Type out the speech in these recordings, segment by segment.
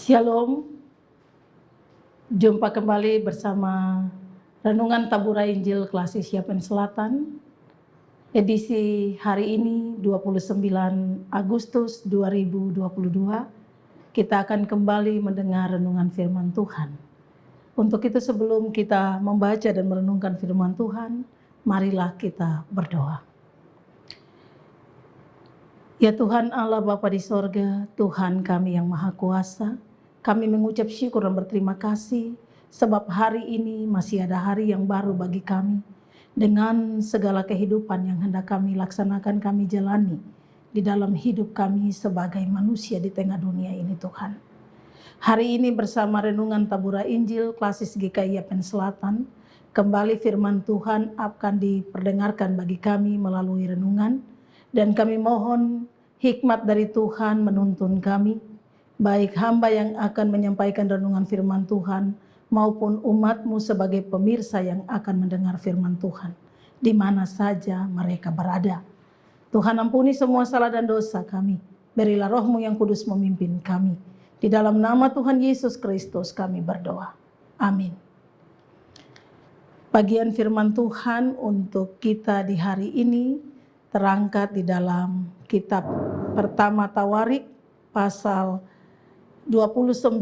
Shalom, jumpa kembali bersama Renungan Tabura Injil Klasis Yapen Selatan, edisi hari ini 29 Agustus 2022. Kita akan kembali mendengar renungan firman Tuhan. Untuk itu sebelum kita membaca dan merenungkan firman Tuhan, marilah kita berdoa. Ya Tuhan Allah Bapa di sorga, Tuhan kami yang Maha Kuasa, kami mengucap syukur dan berterima kasih sebab hari ini masih ada hari yang baru bagi kami. Dengan segala kehidupan yang hendak kami laksanakan, kami jalani di dalam hidup kami sebagai manusia di tengah dunia ini Tuhan. Hari ini bersama Renungan Tabura Injil Klasis GKI Yapen Selatan, kembali firman Tuhan akan diperdengarkan bagi kami melalui renungan. Dan kami mohon hikmat dari Tuhan menuntun kami, baik hamba yang akan menyampaikan renungan firman Tuhan, maupun umat-Mu sebagai pemirsa yang akan mendengar firman Tuhan, di mana saja mereka berada. Tuhan ampuni semua salah dan dosa kami, berilah Roh-Mu yang kudus memimpin kami. Di dalam nama Tuhan Yesus Kristus kami berdoa. Amin. Bagian firman Tuhan untuk kita di hari ini terangkat di dalam kitab pertama Tawarik pasal 29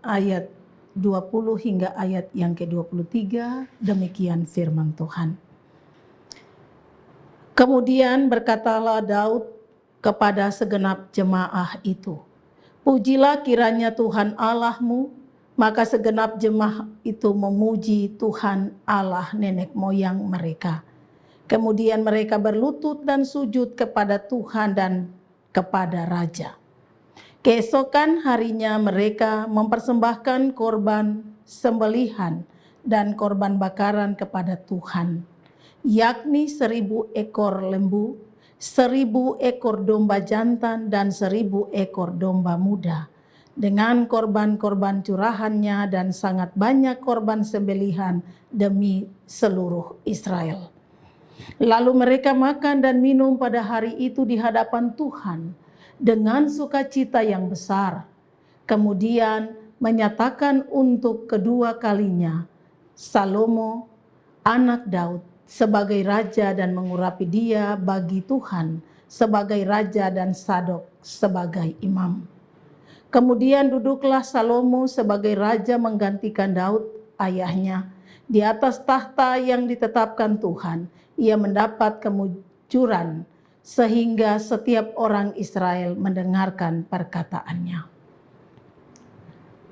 ayat 20 hingga ayat yang ke-23. Demikian firman Tuhan. Kemudian berkatalah Daud kepada segenap jemaah itu, "Pujilah kiranya Tuhan Allahmu." Maka segenap jemaah itu memuji Tuhan Allah nenek moyang mereka. Kemudian mereka berlutut dan sujud kepada Tuhan dan kepada Raja. Keesokan harinya mereka mempersembahkan korban sembelihan dan korban bakaran kepada Tuhan, yakni 1.000 ekor lembu, 1.000 ekor domba jantan dan 1.000 ekor domba muda, dengan korban-korban curahannya dan sangat banyak korban sembelihan demi seluruh Israel. Lalu mereka makan dan minum pada hari itu di hadapan Tuhan dengan sukacita yang besar. Kemudian menyatakan untuk kedua kalinya Salomo, anak Daud, sebagai raja dan mengurapi dia bagi Tuhan sebagai raja dan Sadok sebagai imam. Kemudian duduklah Salomo sebagai raja menggantikan Daud ayahnya di atas tahta yang ditetapkan Tuhan. Ia mendapat kemujuran sehingga setiap orang Israel mendengarkan perkataannya.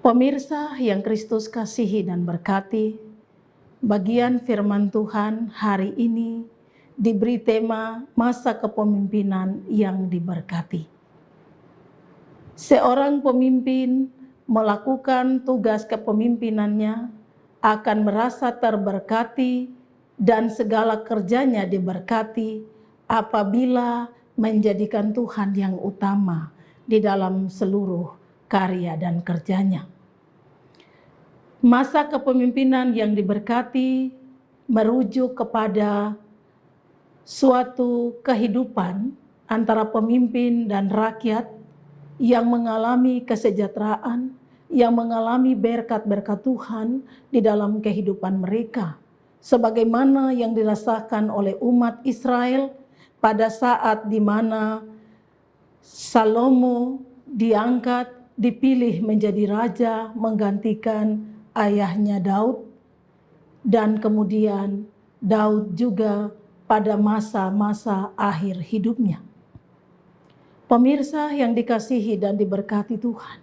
Pemirsa yang Kristus kasihi dan berkati, bagian firman Tuhan hari ini diberi tema masa kepemimpinan yang diberkati. Seorang pemimpin melakukan tugas kepemimpinannya akan merasa terberkati dan segala kerjanya diberkati apabila menjadikan Tuhan yang utama di dalam seluruh karya dan kerjanya. Masa kepemimpinan yang diberkati merujuk kepada suatu kehidupan antara pemimpin dan rakyat yang mengalami kesejahteraan, yang mengalami berkat-berkat Tuhan di dalam kehidupan mereka, sebagaimana yang dirasakan oleh umat Israel pada saat di mana Salomo diangkat, dipilih menjadi raja menggantikan ayahnya Daud, dan kemudian Daud juga pada masa-masa akhir hidupnya. Pemirsa yang dikasihi dan diberkati Tuhan,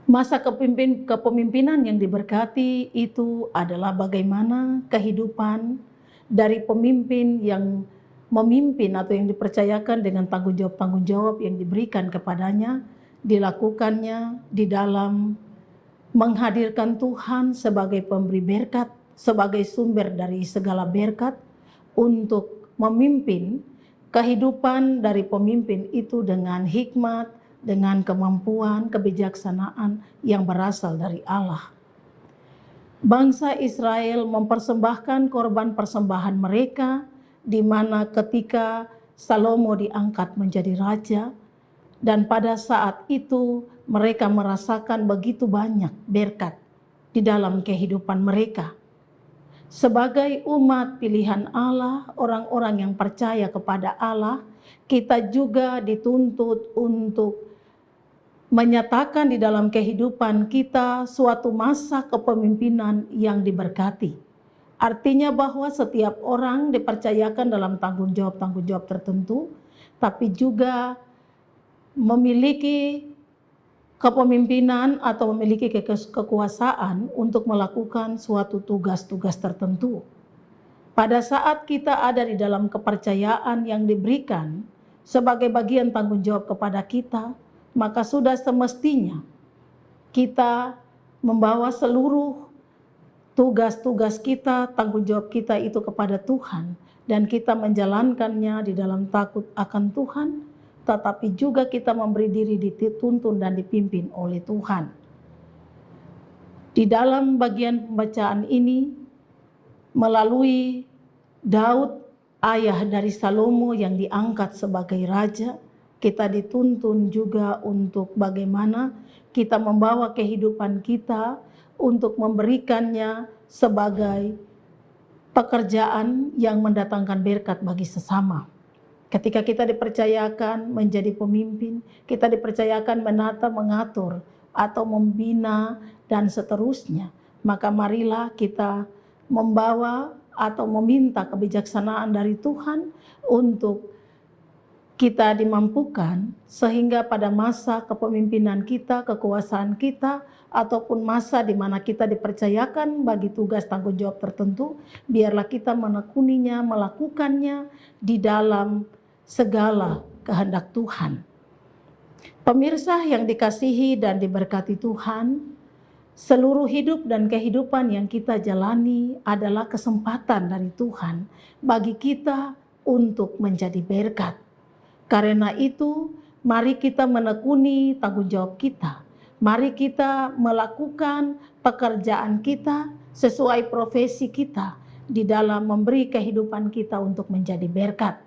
masa kepemimpinan yang diberkati itu adalah bagaimana kehidupan dari pemimpin yang memimpin atau yang dipercayakan dengan tanggung jawab yang diberikan kepadanya, dilakukannya di dalam menghadirkan Tuhan sebagai pemberi berkat, sebagai sumber dari segala berkat, untuk memimpin kehidupan dari pemimpin itu dengan hikmat, dengan kemampuan, kebijaksanaan yang berasal dari Allah. Bangsa Israel mempersembahkan korban persembahan mereka, di mana ketika Salomo diangkat menjadi raja, dan pada saat itu mereka merasakan begitu banyak berkat di dalam kehidupan mereka. Sebagai umat pilihan Allah, orang-orang yang percaya kepada Allah, kita juga dituntut untuk menyatakan di dalam kehidupan kita suatu masa kepemimpinan yang diberkati. Artinya bahwa setiap orang dipercayakan dalam tanggung jawab tertentu, tapi juga memiliki kepemimpinan atau memiliki kekuasaan untuk melakukan suatu tugas-tugas tertentu. Pada saat kita ada di dalam kepercayaan yang diberikan sebagai bagian tanggung jawab kepada kita, maka sudah semestinya kita membawa seluruh tugas-tugas kita, tanggung jawab kita itu kepada Tuhan, dan kita menjalankannya di dalam takut akan Tuhan, tetapi juga kita memberi diri dituntun dan dipimpin oleh Tuhan. Di dalam bagian pembacaan ini, melalui Daud, ayah dari Salomo yang diangkat sebagai raja, kita dituntun juga untuk bagaimana kita membawa kehidupan kita untuk memberikannya sebagai pekerjaan yang mendatangkan berkat bagi sesama. Ketika kita dipercayakan menjadi pemimpin, kita dipercayakan menata, mengatur, atau membina, dan seterusnya, maka marilah kita membawa atau meminta kebijaksanaan dari Tuhan untuk kita dimampukan sehingga pada masa kepemimpinan kita, kekuasaan kita, ataupun masa di mana kita dipercayakan bagi tugas tanggung jawab tertentu, biarlah kita menekuninya, melakukannya di dalam segala kehendak Tuhan. Pemirsa yang dikasihi dan diberkati Tuhan, seluruh hidup dan kehidupan yang kita jalani adalah kesempatan dari Tuhan bagi kita untuk menjadi berkat. Karena itu, mari kita menekuni tanggung jawab kita. Mari kita melakukan pekerjaan kita sesuai profesi kita di dalam memberi kehidupan kita untuk menjadi berkat.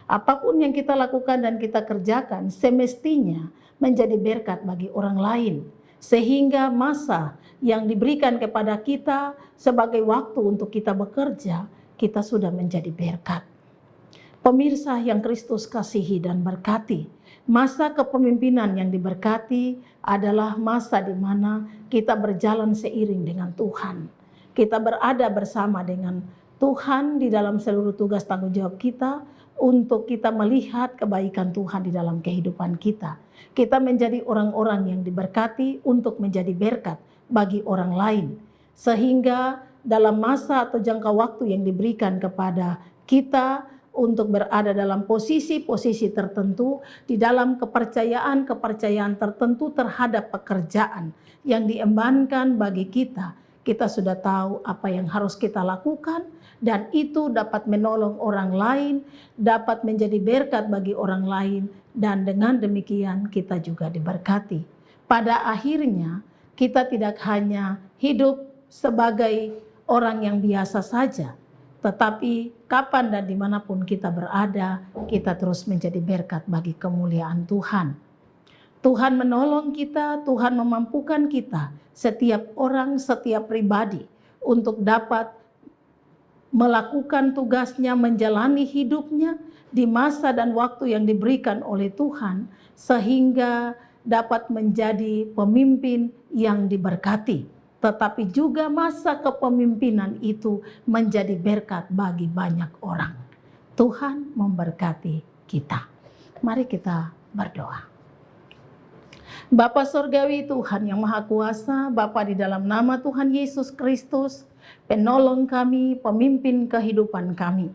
Apapun yang kita lakukan dan kita kerjakan semestinya menjadi berkat bagi orang lain. Sehingga masa yang diberikan kepada kita sebagai waktu untuk kita bekerja, kita sudah menjadi berkat. Pemirsa yang Kristus kasihi dan berkati, masa kepemimpinan yang diberkati adalah masa di mana kita berjalan seiring dengan Tuhan. Kita berada bersama dengan Tuhan di dalam seluruh tugas tanggung jawab kita untuk kita melihat kebaikan Tuhan di dalam kehidupan kita. Kita menjadi orang-orang yang diberkati untuk menjadi berkat bagi orang lain. Sehingga dalam masa atau jangka waktu yang diberikan kepada kita untuk berada dalam posisi-posisi tertentu, di dalam kepercayaan tertentu terhadap pekerjaan yang diembankan bagi kita, kita sudah tahu apa yang harus kita lakukan, dan itu dapat menolong orang lain, dapat menjadi berkat bagi orang lain, dan dengan demikian kita juga diberkati. Pada akhirnya kita tidak hanya hidup sebagai orang yang biasa saja, tetapi kapan dan dimanapun kita berada, kita terus menjadi berkat bagi kemuliaan Tuhan. Tuhan menolong kita, Tuhan memampukan kita, setiap orang, setiap pribadi, untuk dapat melakukan tugasnya, menjalani hidupnya di masa dan waktu yang diberikan oleh Tuhan, sehingga dapat menjadi pemimpin yang diberkati. Tetapi juga masa kepemimpinan itu menjadi berkat bagi banyak orang. Tuhan memberkati kita. Mari kita berdoa. Bapa Surgawi, Tuhan yang Maha Kuasa, Bapa di dalam nama Tuhan Yesus Kristus, penolong kami, pemimpin kehidupan kami.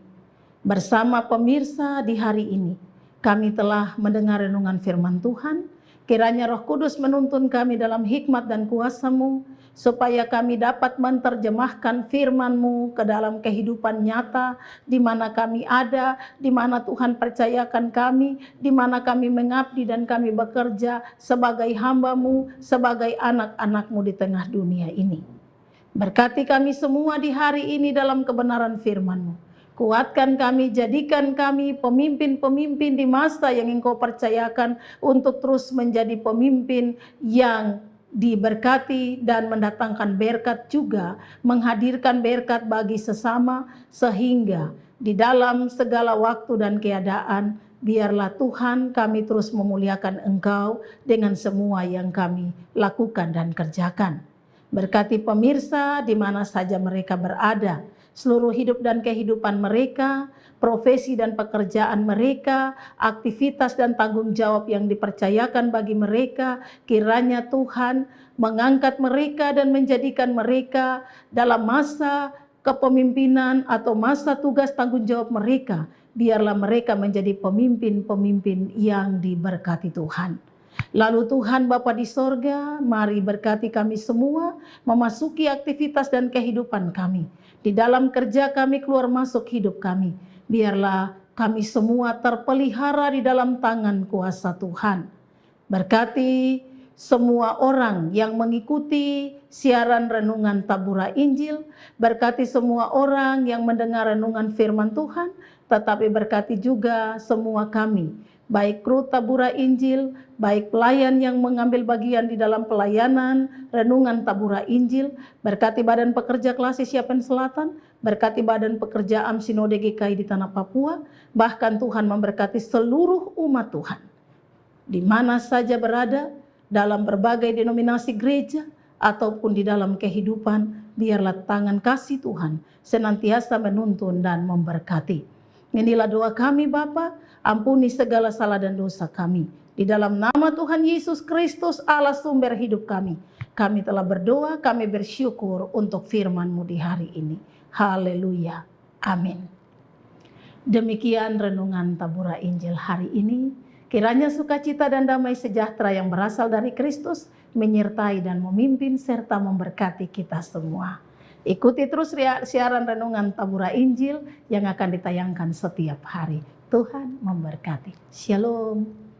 Bersama pemirsa di hari ini, kami telah mendengar renungan firman Tuhan. Kiranya Roh Kudus menuntun kami dalam hikmat dan kuasa-Mu, supaya kami dapat menerjemahkan firman-Mu ke dalam kehidupan nyata, di mana kami ada, di mana Tuhan percayakan kami, di mana kami mengabdi dan kami bekerja sebagai hamba-Mu, sebagai anak-anak-Mu di tengah dunia ini. Berkati kami semua di hari ini dalam kebenaran firman-Mu. Kuatkan kami, jadikan kami pemimpin-pemimpin di masa yang Engkau percayakan untuk terus menjadi pemimpin yang diberkati dan mendatangkan berkat juga, menghadirkan berkat bagi sesama, sehingga di dalam segala waktu dan keadaan, biarlah Tuhan kami terus memuliakan Engkau dengan semua yang kami lakukan dan kerjakan. Berkati pemirsa di mana saja mereka berada, seluruh hidup dan kehidupan mereka, profesi dan pekerjaan mereka, aktivitas dan tanggung jawab yang dipercayakan bagi mereka, kiranya Tuhan mengangkat mereka dan menjadikan mereka dalam masa kepemimpinan atau masa tugas tanggung jawab mereka, biarlah mereka menjadi pemimpin-pemimpin yang diberkati Tuhan. Lalu Tuhan Bapa di sorga, mari berkati kami semua memasuki aktivitas dan kehidupan kami. Di dalam kerja kami, keluar masuk hidup kami. Biarlah kami semua terpelihara di dalam tangan kuasa Tuhan. Berkati semua orang yang mengikuti siaran renungan Tabura Injil. Berkati semua orang yang mendengar renungan firman Tuhan. Tetapi berkati juga semua kami, baik kru Tabura Injil, baik pelayan yang mengambil bagian di dalam pelayanan renungan Tabura Injil, berkati Badan Pekerja Klasis Yapen Selatan, berkati Badan Pekerja Sinode GKI di Tanah Papua, bahkan Tuhan memberkati seluruh umat Tuhan, di mana saja berada, dalam berbagai denominasi gereja, ataupun di dalam kehidupan, biarlah tangan kasih Tuhan senantiasa menuntun dan memberkati. Inilah doa kami Bapa, ampuni segala salah dan dosa kami. Di dalam nama Tuhan Yesus Kristus, Allah sumber hidup kami. Kami telah berdoa, kami bersyukur untuk firman-Mu di hari ini. Haleluya. Amin. Demikian renungan Tabura Injil hari ini. Kiranya sukacita dan damai sejahtera yang berasal dari Kristus menyertai dan memimpin serta memberkati kita semua. Ikuti terus siaran renungan Tabura Injil yang akan ditayangkan setiap hari. Tuhan memberkati. Shalom.